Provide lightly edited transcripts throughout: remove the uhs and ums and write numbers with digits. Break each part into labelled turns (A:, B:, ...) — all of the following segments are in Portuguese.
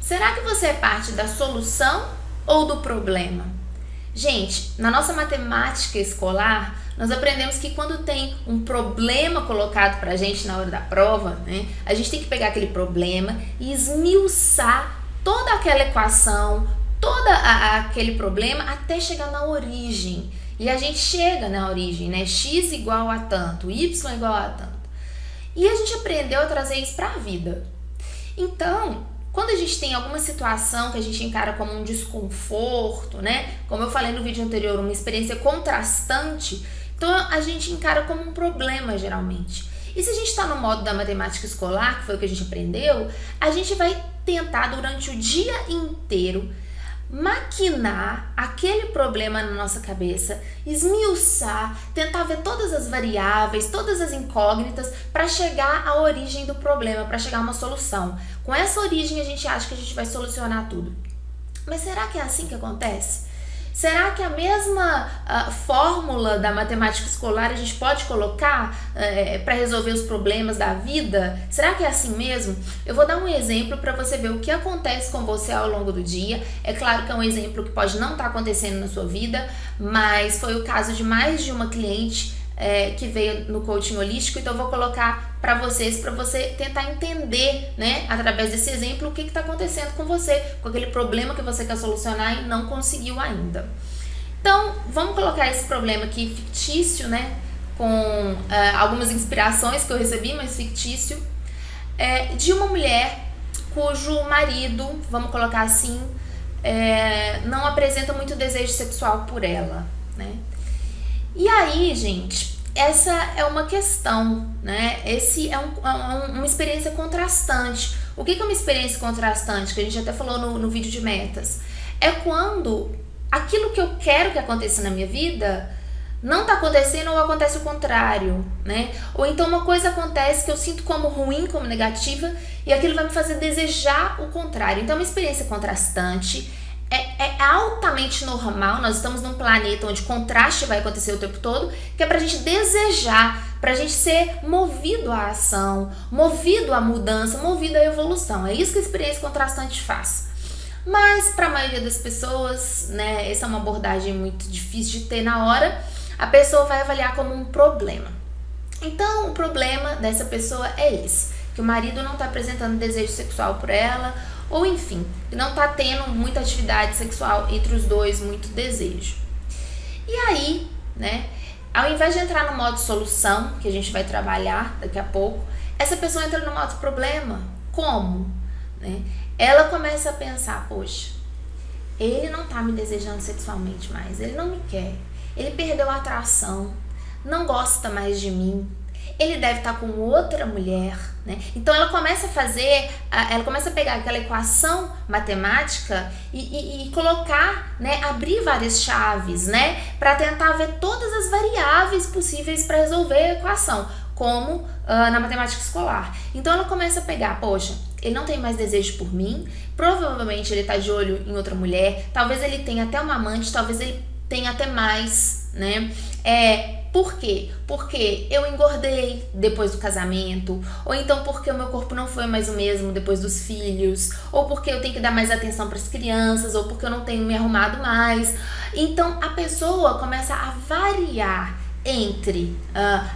A: Será que você é parte da solução ou do problema? Gente, na nossa matemática escolar, nós aprendemos que quando tem um problema colocado pra gente na hora da prova, né, a gente tem que pegar aquele problema e esmiuçar toda aquela equação, aquele problema até chegar na origem. E a gente chega na origem, né? X igual a tanto, Y igual a tanto. E a gente aprendeu a trazer isso para a vida. Então, quando a gente tem alguma situação que a gente encara como um desconforto, né? Como eu falei no vídeo anterior, uma experiência contrastante, então a gente encara como um problema, geralmente. E se a gente está no modo da matemática escolar, que foi o que a gente aprendeu, a gente vai tentar durante o dia inteiro maquinar aquele problema na nossa cabeça, esmiuçar, tentar ver todas as variáveis, todas as incógnitas para chegar à origem do problema, para chegar a uma solução. Com essa origem a gente acha que a gente vai solucionar tudo. Mas será que é assim que acontece? Será que a mesma fórmula da matemática escolar a gente pode colocar para resolver os problemas da vida? Será que é assim mesmo? Eu vou dar um exemplo para você ver o que acontece com você ao longo do dia. É claro que é um exemplo que pode não estar acontecendo na sua vida, mas foi o caso de mais de uma cliente que veio no coaching holístico, então eu vou colocar para você tentar entender, né, através desse exemplo, o que está acontecendo com você, com aquele problema que você quer solucionar e não conseguiu ainda. Então, vamos colocar esse problema aqui fictício, né, com algumas inspirações que eu recebi, mas fictício, de uma mulher cujo marido, vamos colocar assim, não apresenta muito desejo sexual por ela, né? E aí, gente, essa é uma questão, né? Esse é uma experiência contrastante. O que é uma experiência contrastante? Que a gente até falou no vídeo de metas. É quando aquilo que eu quero que aconteça na minha vida não está acontecendo ou acontece o contrário, né? Ou então uma coisa acontece que eu sinto como ruim, como negativa, e aquilo vai me fazer desejar o contrário. Então é uma experiência contrastante. É altamente normal, nós estamos num planeta onde contraste vai acontecer o tempo todo, que é pra gente desejar, pra gente ser movido à ação, movido à mudança, movido à evolução. É isso que a experiência contrastante faz. Mas para a maioria das pessoas, né, essa é uma abordagem muito difícil de ter na hora, a pessoa vai avaliar como um problema. Então o problema dessa pessoa é esse, que o marido não está apresentando desejo sexual por ela, ou enfim, não tá tendo muita atividade sexual entre os dois, muito desejo. E aí, né, ao invés de entrar no modo solução, que a gente vai trabalhar daqui a pouco, essa pessoa entra no modo problema. Como? Né? Ela começa a pensar, poxa, ele não tá me desejando sexualmente mais, ele não me quer, ele perdeu a atração, não gosta mais de mim, ele deve estar com outra mulher, né? Então ela começa a pegar aquela equação matemática e colocar, né, abrir várias chaves, né, para tentar ver todas as variáveis possíveis para resolver a equação, como na matemática escolar. Então ela começa a pegar, poxa, ele não tem mais desejo por mim, provavelmente ele tá de olho em outra mulher, talvez ele tenha até uma amante, talvez ele tenha até mais, né? Por quê? Porque eu engordei depois do casamento, ou então porque o meu corpo não foi mais o mesmo depois dos filhos, ou porque eu tenho que dar mais atenção para as crianças, ou porque eu não tenho me arrumado mais. Então a pessoa começa a variar entre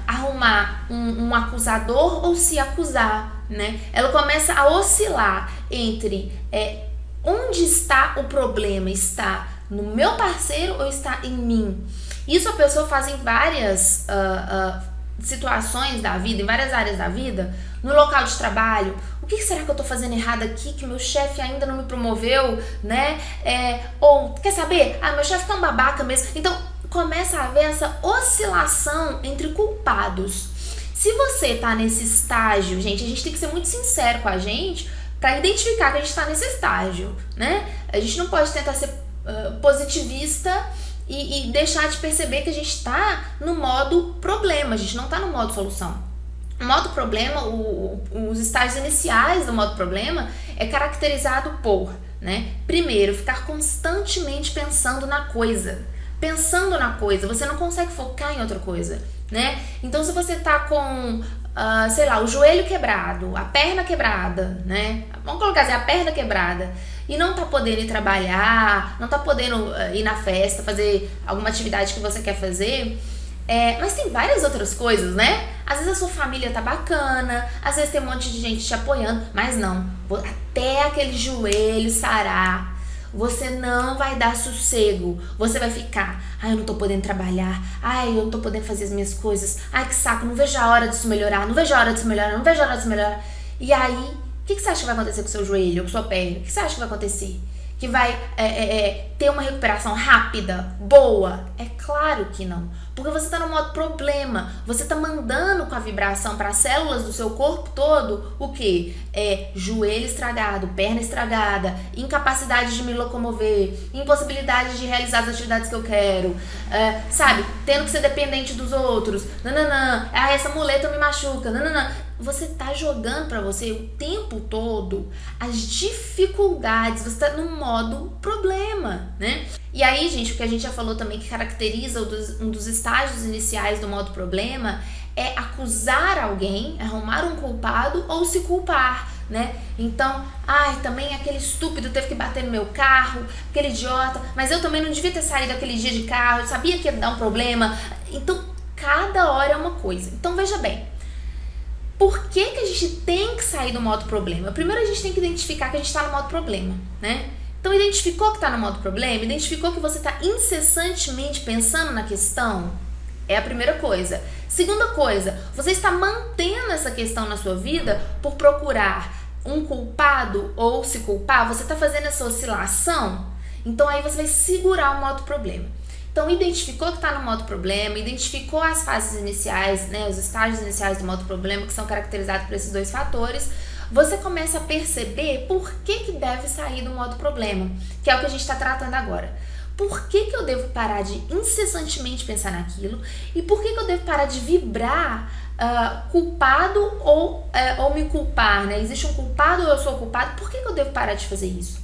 A: arrumar um acusador ou se acusar, né? Ela começa a oscilar entre onde está o problema, está no meu parceiro ou está em mim. Isso a pessoa faz em várias situações da vida, em várias áreas da vida, no local de trabalho. O que será que eu tô fazendo errado aqui, que meu chefe ainda não me promoveu, né? Ou, quer saber? Meu chefe tá um babaca mesmo. Então, começa a haver essa oscilação entre culpados. Se você tá nesse estágio, gente, a gente tem que ser muito sincero com a gente pra identificar que a gente tá nesse estágio, né? A gente não pode tentar ser positivista e deixar de perceber que a gente está no modo problema, a gente não está no modo solução. O modo problema, os estágios iniciais do modo problema é caracterizado por, né, primeiro, ficar constantemente pensando na coisa, você não consegue focar em outra coisa, né? Então se você tá com, sei lá, o joelho quebrado, a perna quebrada, né? Vamos colocar assim, a perna quebrada e não tá podendo ir trabalhar, não tá podendo ir na festa, fazer alguma atividade que você quer fazer. Mas tem várias outras coisas, né? Às vezes a sua família tá bacana, às vezes tem um monte de gente te apoiando, mas não, até aquele joelho sarar, você não vai dar sossego, você vai ficar, ai, eu não tô podendo trabalhar, ai, eu não tô podendo fazer as minhas coisas, ai, que saco, não vejo a hora disso melhorar, não vejo a hora disso melhorar, não vejo a hora disso melhorar. E aí, o que você acha que vai acontecer com o seu joelho, ou com sua perna? O que você acha que vai acontecer? Que vai ter uma recuperação rápida, boa? É claro que não. Porque você está no modo problema. Você está mandando com a vibração para as células do seu corpo todo o quê? Joelho estragado, perna estragada, incapacidade de me locomover, impossibilidade de realizar as atividades que eu quero, sabe? Tendo que ser dependente dos outros. Nananã. Essa muleta me machuca. Nananã. Você tá jogando pra você o tempo todo as dificuldades, você tá num modo problema, né? E aí, gente, o que a gente já falou também que caracteriza um dos estágios iniciais do modo problema é acusar alguém, arrumar um culpado ou se culpar, né? Então, também aquele estúpido teve que bater no meu carro, aquele idiota, mas eu também não devia ter saído aquele dia de carro, eu sabia que ia dar um problema. Então, cada hora é uma coisa. Então, veja bem. Por que a gente tem que sair do modo problema? Primeiro a gente tem que identificar que a gente está no modo problema, né? Então identificou que está no modo problema, identificou que você está incessantemente pensando na questão, é a primeira coisa. Segunda coisa, você está mantendo essa questão na sua vida por procurar um culpado ou se culpar, você está fazendo essa oscilação, então aí você vai segurar o modo problema. Então, identificou que está no modo problema, identificou as fases iniciais, né, os estágios iniciais do modo problema, que são caracterizados por esses dois fatores, você começa a perceber por que deve sair do modo problema, que é o que a gente está tratando agora. Por que eu devo parar de incessantemente pensar naquilo e por que eu devo parar de vibrar culpado ou me culpar, né? Existe um culpado ou eu sou culpado, por que eu devo parar de fazer isso?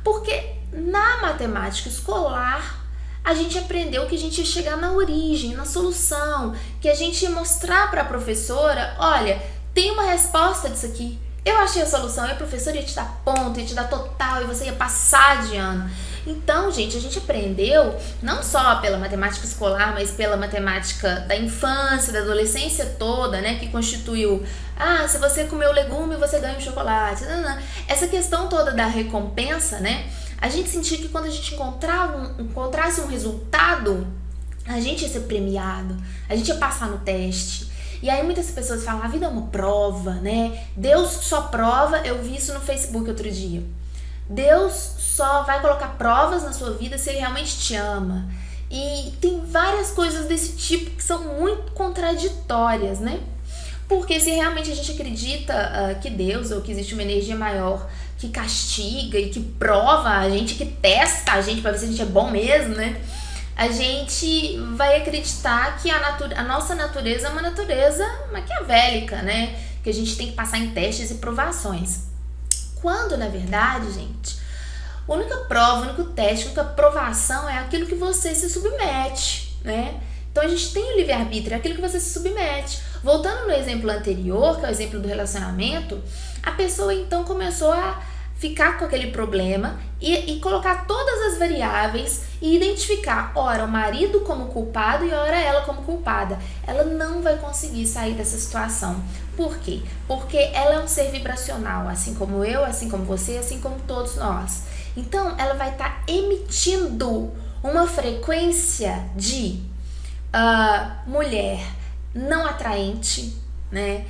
A: Porque na matemática escolar, a gente aprendeu que a gente ia chegar na origem, na solução, que a gente ia mostrar para a professora, olha, tem uma resposta disso aqui, eu achei a solução, e a professora ia te dar ponto, ia te dar total, e você ia passar de ano. Então, gente, a gente aprendeu, não só pela matemática escolar, mas pela matemática da infância, da adolescência toda, né, que constituiu, se você comeu legume, você ganha um chocolate, essa questão toda da recompensa, né, a gente sentia que quando a gente encontrasse um resultado, a gente ia ser premiado, a gente ia passar no teste. E aí muitas pessoas falam, a vida é uma prova, né? Deus só prova, eu vi isso no Facebook outro dia. Deus só vai colocar provas na sua vida se Ele realmente te ama. E tem várias coisas desse tipo que são muito contraditórias, né? Porque se realmente a gente acredita que Deus, ou que existe uma energia maior que castiga e que prova a gente, que testa a gente para ver se a gente é bom mesmo, né? A gente vai acreditar que a nossa natureza é uma natureza maquiavélica, né? Que a gente tem que passar em testes e provações. Quando, na verdade, gente, a única prova, o único teste, a única provação é aquilo que você se submete, né? Então a gente tem o livre-arbítrio, é aquilo que você se submete. Voltando no exemplo anterior, que é o exemplo do relacionamento, a pessoa então começou a ficar com aquele problema e colocar todas as variáveis e identificar, ora, o marido como culpado e ora ela como culpada. Ela não vai conseguir sair dessa situação. Por quê? Porque ela é um ser vibracional, assim como eu, assim como você, assim como todos nós. Então, ela vai estar emitindo uma frequência de mulher não atraente, né?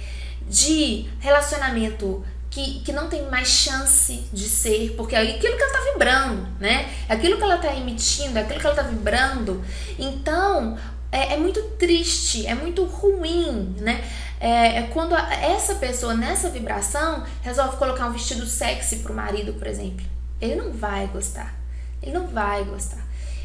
A: De relacionamento que não tem mais chance de ser, porque é aquilo que ela tá vibrando, né? É aquilo que ela tá emitindo, é aquilo que ela tá vibrando. Então, é muito triste, é muito ruim, né? É quando essa pessoa, nessa vibração, resolve colocar um vestido sexy pro marido, por exemplo. Ele não vai gostar. Ele não vai gostar.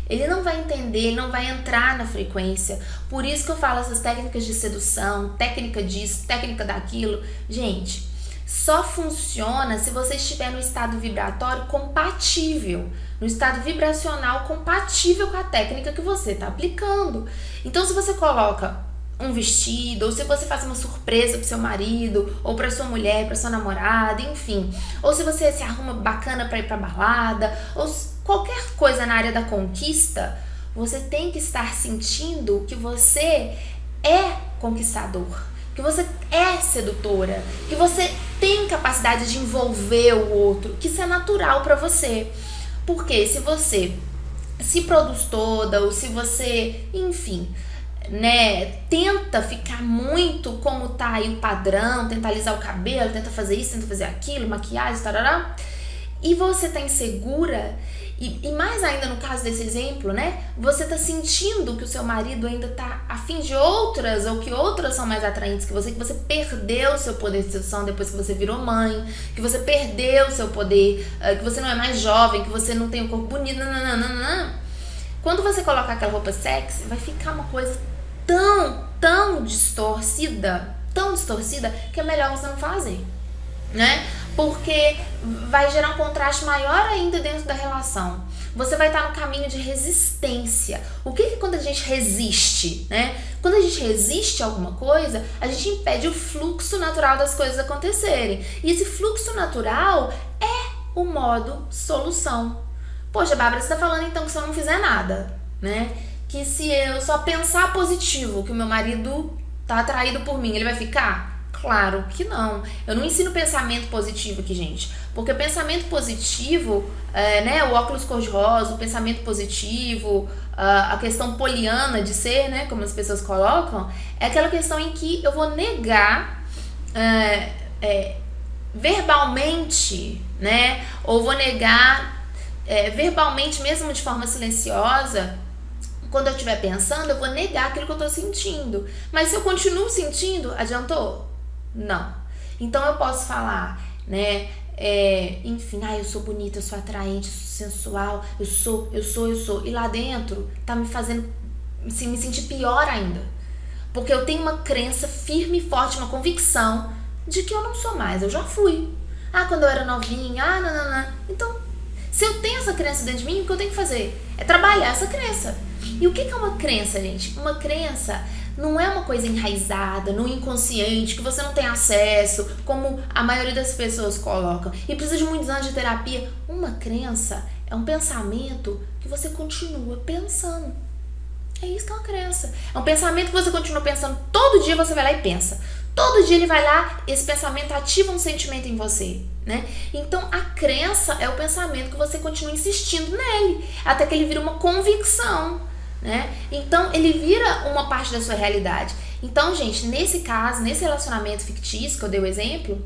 A: Ele não vai entender, ele não vai entrar na frequência. Por isso que eu falo essas técnicas de sedução, técnica disso, técnica daquilo. Gente, só funciona se você estiver no estado vibratório compatível, no estado vibracional compatível com a técnica que você está aplicando. Então, se você coloca um vestido, ou se você faz uma surpresa pro seu marido, ou pra sua mulher, pra sua namorada, enfim. Ou se você se arruma bacana pra ir pra balada, ou qualquer coisa na área da conquista, você tem que estar sentindo que você é conquistador, que você é sedutora, que você tem capacidade de envolver o outro, que isso é natural pra você. Porque se você se produz toda, ou se você, enfim, né, tenta ficar muito como tá aí o padrão, tenta alisar o cabelo, tenta fazer isso, tenta fazer aquilo, maquiagem, tarará, e você tá insegura, e mais ainda no caso desse exemplo, né, você tá sentindo que o seu marido ainda tá afim de outras, ou que outras são mais atraentes que você perdeu o seu poder de sedução depois que você virou mãe, que você perdeu o seu poder, que você não é mais jovem, que você não tem um corpo bonito, nananana. Quando você colocar aquela roupa sexy, vai ficar uma coisa tão distorcida, que é melhor você não fazer, né? Porque vai gerar um contraste maior ainda dentro da relação. Você vai estar no caminho de resistência. O que é quando a gente resiste, né? Quando a gente resiste a alguma coisa, a gente impede o fluxo natural das coisas acontecerem. E esse fluxo natural é o modo solução. Poxa, Bárbara, você tá falando então que se eu não fizer nada, né? Que se eu só pensar positivo, que o meu marido tá atraído por mim, ele vai ficar? Claro que não. Eu não ensino pensamento positivo aqui, gente. Porque pensamento positivo, né, o óculos cor-de-rosa, o pensamento positivo, a questão poliana de ser, né, como as pessoas colocam, é aquela questão em que eu vou negar verbalmente, né, ou vou negar verbalmente, mesmo de forma silenciosa. Quando eu estiver pensando, eu vou negar aquilo que eu estou sentindo. Mas se eu continuo sentindo, adiantou? Não. Então eu posso falar, né? Enfim, eu sou bonita, eu sou atraente, eu sou sensual, eu sou. E lá dentro tá me fazendo assim, me sentir pior ainda. Porque eu tenho uma crença firme e forte, uma convicção de que eu não sou mais, eu já fui. Quando eu era novinha, não. Então, se eu tenho essa crença dentro de mim, o que eu tenho que fazer? É trabalhar essa crença. E o que é uma crença, gente? Uma crença não é uma coisa enraizada, no inconsciente, que você não tem acesso, como a maioria das pessoas colocam. E precisa de muitos anos de terapia. Uma crença é um pensamento que você continua pensando. É isso que é uma crença. É um pensamento que você continua pensando. Todo dia você vai lá e pensa. Todo dia ele vai lá, esse pensamento ativa um sentimento em você, né? Então a crença é o pensamento que você continua insistindo nele, até que ele vira uma convicção, né? Então ele vira uma parte da sua realidade. Então, gente, nesse caso, nesse relacionamento fictício que eu dei o exemplo,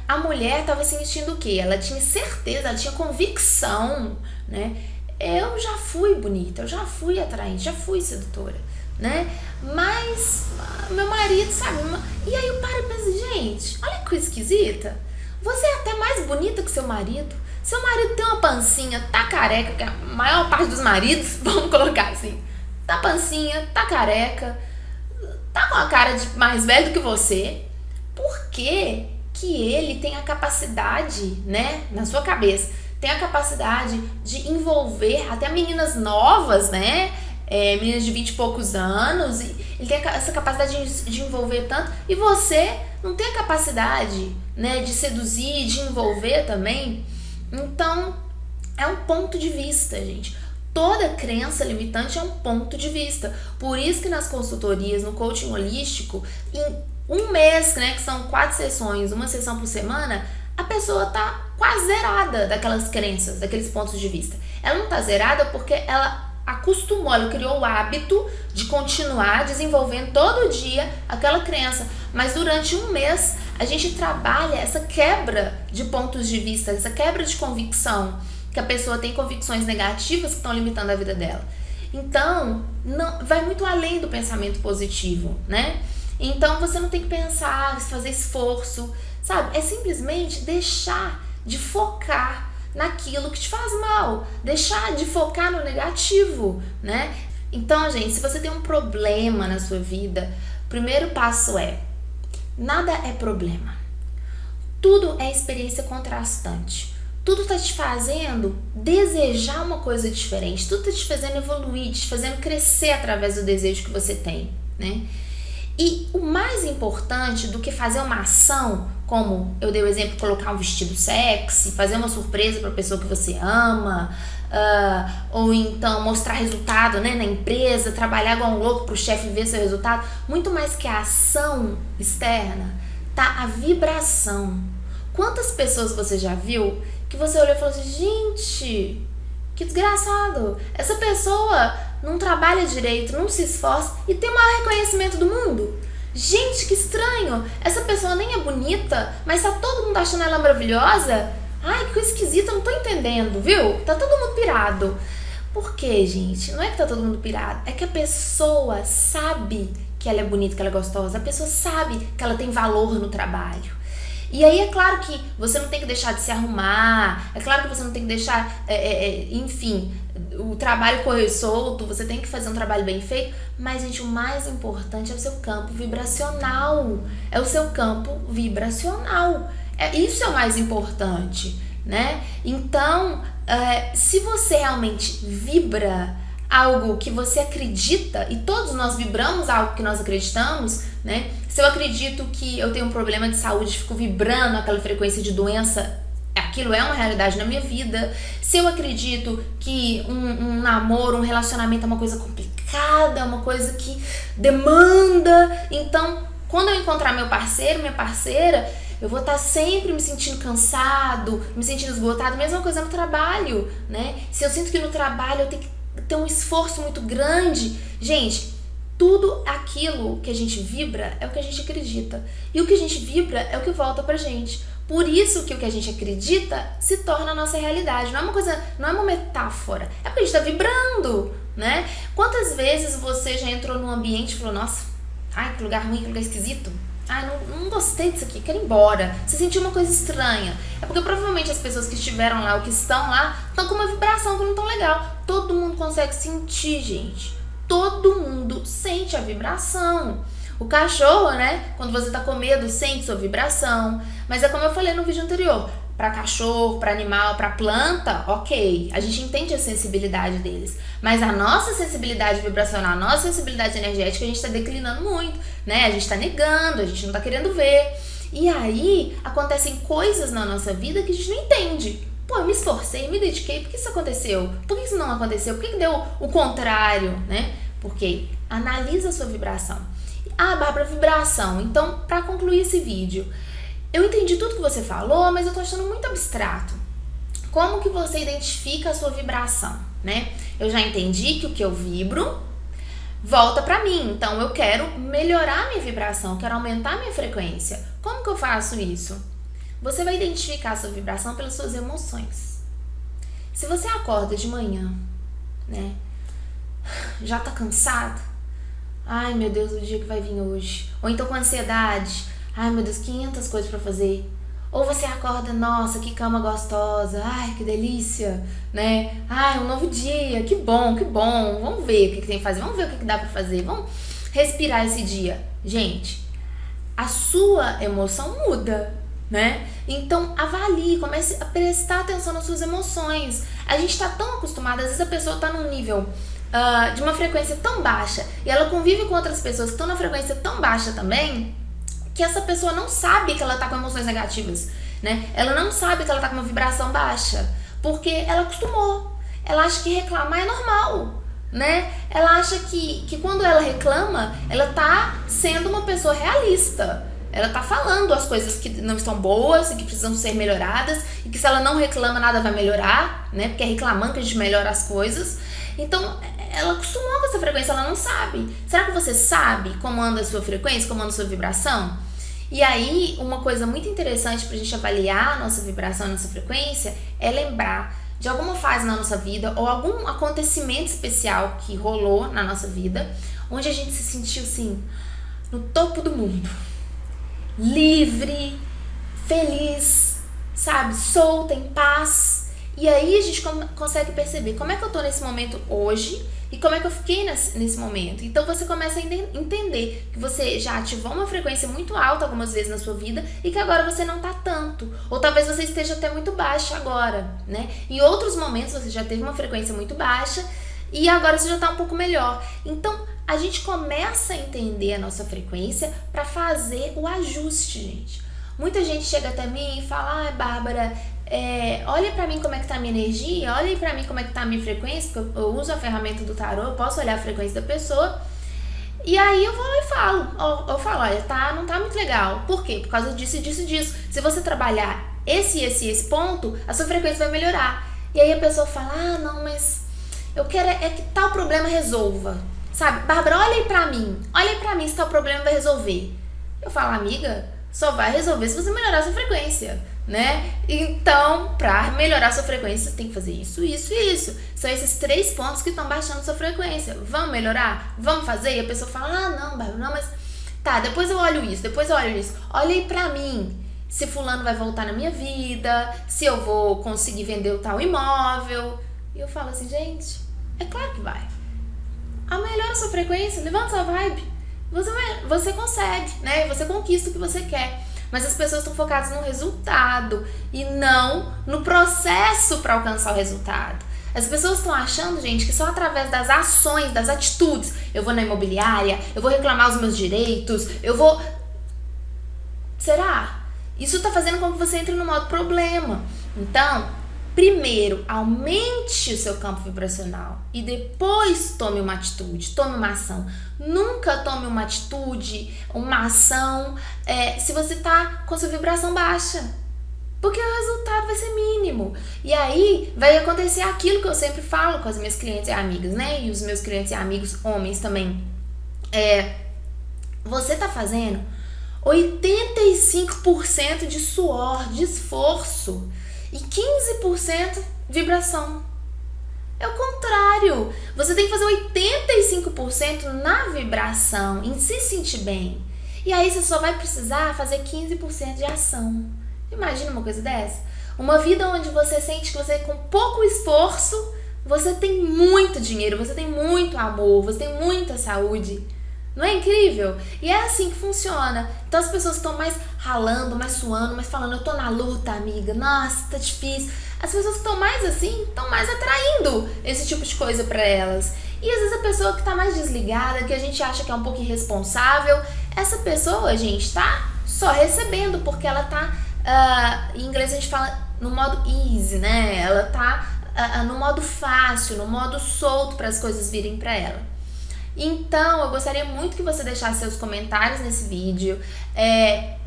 A: a mulher estava sentindo o quê? Ela tinha certeza, ela tinha convicção, né? Eu já fui bonita, eu já fui atraente, já fui sedutora, né? Mas meu marido, sabe? E aí eu paro e penso, gente, olha que coisa esquisita. Você é até mais bonita que seu marido. Seu marido tem uma pancinha, tá careca, que a maior parte dos maridos, vamos colocar assim, tá pancinha, tá careca, tá com a cara de mais velho do que você. Por que ele tem a capacidade, né, na sua cabeça, tem a capacidade de envolver até meninas novas, né? Meninas de 20 e poucos anos, ele tem essa capacidade de envolver tanto, e você não tem a capacidade, né, de seduzir, de envolver também. Então, é um ponto de vista, gente. Toda crença limitante é um ponto de vista. Por isso que nas consultorias, no coaching holístico, em um mês, né, que são 4 sessões, uma sessão por semana, a pessoa tá quase zerada daquelas crenças, daqueles pontos de vista. Ela não tá zerada porque ela acostumou, ela criou o hábito de continuar desenvolvendo todo dia aquela crença. Mas durante um mês a gente trabalha essa quebra de pontos de vista, essa quebra de convicção, que a pessoa tem convicções negativas que estão limitando a vida dela. Então, não, vai muito além do pensamento positivo, né? Então você não tem que pensar, fazer esforço, sabe? É simplesmente deixar de focar naquilo que te faz mal, deixar de focar no negativo, né? Então, gente, se você tem um problema na sua vida, o primeiro passo é: nada é problema. Tudo é experiência contrastante. Tudo tá te fazendo desejar uma coisa diferente. Tudo tá te fazendo evoluir, te fazendo crescer através do desejo que você tem, né? E o mais importante do que fazer uma ação, como eu dei o exemplo, colocar um vestido sexy, fazer uma surpresa para a pessoa que você ama, ou então mostrar resultado, né, na empresa, trabalhar igual um louco para o chefe ver seu resultado, muito mais que a ação externa, tá a vibração. Quantas pessoas você já viu que você olhou e falou assim, gente, que desgraçado, essa pessoa não trabalha direito, não se esforça e tem o maior reconhecimento do mundo? Gente, que estranho, essa pessoa nem é bonita, mas tá todo mundo achando ela maravilhosa? Ai, que coisa esquisita, eu não tô entendendo, viu? Tá todo mundo pirado. Por quê, gente? Não é que tá todo mundo pirado, é que a pessoa sabe que ela é bonita, que ela é gostosa, a pessoa sabe que ela tem valor no trabalho. E aí é claro que você não tem que deixar de se arrumar, é claro que você não tem que deixar, enfim, o trabalho correr solto, você tem que fazer um trabalho bem feito, mas, gente, o mais importante é o seu campo vibracional, é o seu campo vibracional, isso é o mais importante, né? Então, se você realmente vibra algo que você acredita, e todos nós vibramos algo que nós acreditamos, né? Se eu acredito que eu tenho um problema de saúde, fico vibrando aquela frequência de doença, aquilo é uma realidade na minha vida. Se eu acredito que um namoro, um relacionamento é uma coisa complicada, é uma coisa que demanda, então, quando eu encontrar meu parceiro, minha parceira, eu vou estar sempre me sentindo cansado, me sentindo esgotado, mesma coisa no trabalho, né? Se eu sinto que no trabalho eu tenho que ter um esforço muito grande, gente, tudo aquilo que a gente vibra é o que a gente acredita. E o que a gente vibra é o que volta pra gente. Por isso que o que a gente acredita se torna a nossa realidade. Não é uma coisa, não é uma metáfora. É porque a gente tá vibrando, né? Quantas vezes você já entrou num ambiente e falou, nossa, ai, que lugar ruim, que lugar esquisito. Ai, não gostei disso aqui, quero ir embora. Você sentiu uma coisa estranha. É porque provavelmente as pessoas que estiveram lá ou que estão lá estão com uma vibração que não tão legal. Todo mundo consegue sentir, gente. Todo mundo sente a vibração. O cachorro, né? Quando você tá com medo, sente sua vibração. Mas é como eu falei no vídeo anterior. Para cachorro, para animal, para planta, ok. A gente entende a sensibilidade deles. Mas a nossa sensibilidade vibracional, a nossa sensibilidade energética, a gente tá declinando muito, né? A gente tá negando, a gente não tá querendo ver. E aí, acontecem coisas na nossa vida que a gente não entende. Pô, eu me esforcei, me dediquei, por que isso aconteceu? Por que isso não aconteceu? Por que deu o contrário, né? Porque analisa a sua vibração. Ah, Bárbara, vibração. Então, para concluir esse vídeo, eu entendi tudo que você falou, mas eu tô achando muito abstrato. Como que você identifica a sua vibração, né? Eu já entendi que o que eu vibro volta pra mim. Então, eu quero melhorar minha vibração, eu quero aumentar minha frequência. Como que eu faço isso? Você vai identificar a sua vibração pelas suas emoções. Se você acorda de manhã, né? Já tá cansado? Ai, meu Deus, o dia que vai vir hoje. Ou então com ansiedade. Ai, meu Deus, 500 coisas pra fazer. Ou você acorda, nossa, que cama gostosa. Ai, que delícia, né? Ai, um novo dia, que bom, que bom. Vamos ver o que tem que fazer, vamos ver o que dá pra fazer. Vamos respirar esse dia. Gente, a sua emoção muda, né? Então, avalie, comece a prestar atenção nas suas emoções. A gente tá tão acostumado, às vezes a pessoa tá num nível de uma frequência tão baixa e ela convive com outras pessoas que estão na frequência tão baixa também, que essa pessoa não sabe que ela tá com emoções negativas, né? Ela não sabe que ela tá com uma vibração baixa, porque ela acostumou. Ela acha que reclamar é normal, né? Ela acha que quando ela reclama, ela tá sendo uma pessoa realista. Ela tá falando as coisas que não estão boas e que precisam ser melhoradas, e que se ela não reclama, nada vai melhorar, né? Porque é reclamando que a gente melhora as coisas. Então, ela acostumou com essa frequência, ela não sabe. Será que você sabe como anda a sua frequência, como anda a sua vibração? E aí, uma coisa muito interessante pra gente avaliar a nossa vibração, a nossa frequência, é lembrar de alguma fase na nossa vida ou algum acontecimento especial que rolou na nossa vida, onde a gente se sentiu assim, no topo do mundo. Livre, feliz, sabe, solta, em paz. E aí a gente consegue perceber como é que eu tô nesse momento hoje e como é que eu fiquei nesse momento. Então você começa a entender que você já ativou uma frequência muito alta algumas vezes na sua vida e que agora você não tá tanto. Ou talvez você esteja até muito baixa agora, né? Em outros momentos você já teve uma frequência muito baixa e agora você já tá um pouco melhor. Então a gente começa a entender a nossa frequência para fazer o ajuste, gente. Muita gente chega até mim e fala: Bárbara, olha pra mim como é que tá a minha energia, olha aí pra mim como é que tá a minha frequência, porque eu uso a ferramenta do tarô, eu posso olhar a frequência da pessoa. E aí eu vou e falo, olha, não tá muito legal. Por quê? Por causa disso, disso, disso. Se você trabalhar esse ponto, a sua frequência vai melhorar. E aí a pessoa fala: não, mas eu quero que tal problema resolva. Sabe, Bárbara, olha aí pra mim se tal problema vai resolver. Eu falo: amiga, só vai resolver se você melhorar a sua frequência, né? Então, pra melhorar a sua frequência, você tem que fazer isso, isso e isso. São esses 3 pontos que estão baixando a sua frequência. Vamos melhorar? Vamos fazer? E a pessoa fala: não, Bárbara, não, mas tá, depois eu olho isso. Olha aí pra mim se fulano vai voltar na minha vida, se eu vou conseguir vender o tal imóvel. E eu falo assim: gente, é claro que vai. Melhora a sua frequência, levanta sua vibe. Você consegue, né? Você conquista o que você quer. Mas as pessoas estão focadas no resultado e não no processo para alcançar o resultado. As pessoas estão achando, gente, que só através das ações, das atitudes, eu vou na imobiliária, eu vou reclamar os meus direitos, eu vou... Será? Isso está fazendo com que você entre no modo problema. Então, primeiro, aumente o seu campo vibracional e depois tome uma atitude, tome uma ação. Nunca tome uma atitude, uma ação, se você tá com a sua vibração baixa, porque o resultado vai ser mínimo. E aí vai acontecer aquilo que eu sempre falo com as minhas clientes e amigas, né? E os meus clientes e amigos homens também. Você tá fazendo 85% de suor, de esforço, e 15% vibração. É o contrário. Você tem que fazer 85% na vibração, em se sentir bem. E aí você só vai precisar fazer 15% de ação. Imagina uma coisa dessa? Uma vida onde você sente que você, com pouco esforço, você tem muito dinheiro, você tem muito amor, você tem muita saúde. Não é incrível? E é assim que funciona. Então as pessoas estão mais ralando, mais suando, mais falando: eu tô na luta, amiga, nossa, tá difícil. As pessoas que estão mais assim, estão mais atraindo esse tipo de coisa pra elas. E às vezes a pessoa que tá mais desligada, que a gente acha que é um pouco irresponsável, essa pessoa, gente, tá só recebendo, porque ela tá, em inglês a gente fala no modo easy, né? Ela tá no modo fácil, no modo solto para as coisas virem pra ela. Então, eu gostaria muito que você deixasse seus comentários nesse vídeo.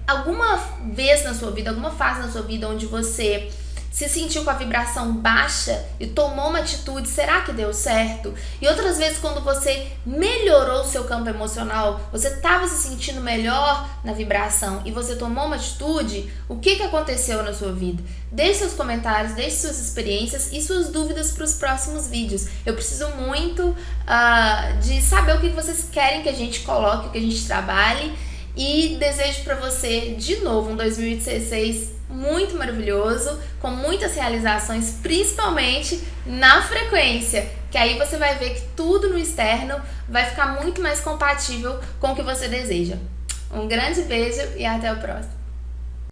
A: Alguma vez na sua vida, alguma fase na sua vida onde você se sentiu com a vibração baixa e tomou uma atitude, será que deu certo? E outras vezes, quando você melhorou o seu campo emocional, você estava se sentindo melhor na vibração e você tomou uma atitude, o que aconteceu na sua vida? Deixe seus comentários, deixe suas experiências e suas dúvidas para os próximos vídeos. Eu preciso muito de saber o que vocês querem que a gente coloque, que a gente trabalhe, e desejo para você, de novo, um 2016 muito maravilhoso, com muitas realizações, principalmente na frequência, que aí você vai ver que tudo no externo vai ficar muito mais compatível com o que você deseja. Um grande beijo e até o próximo.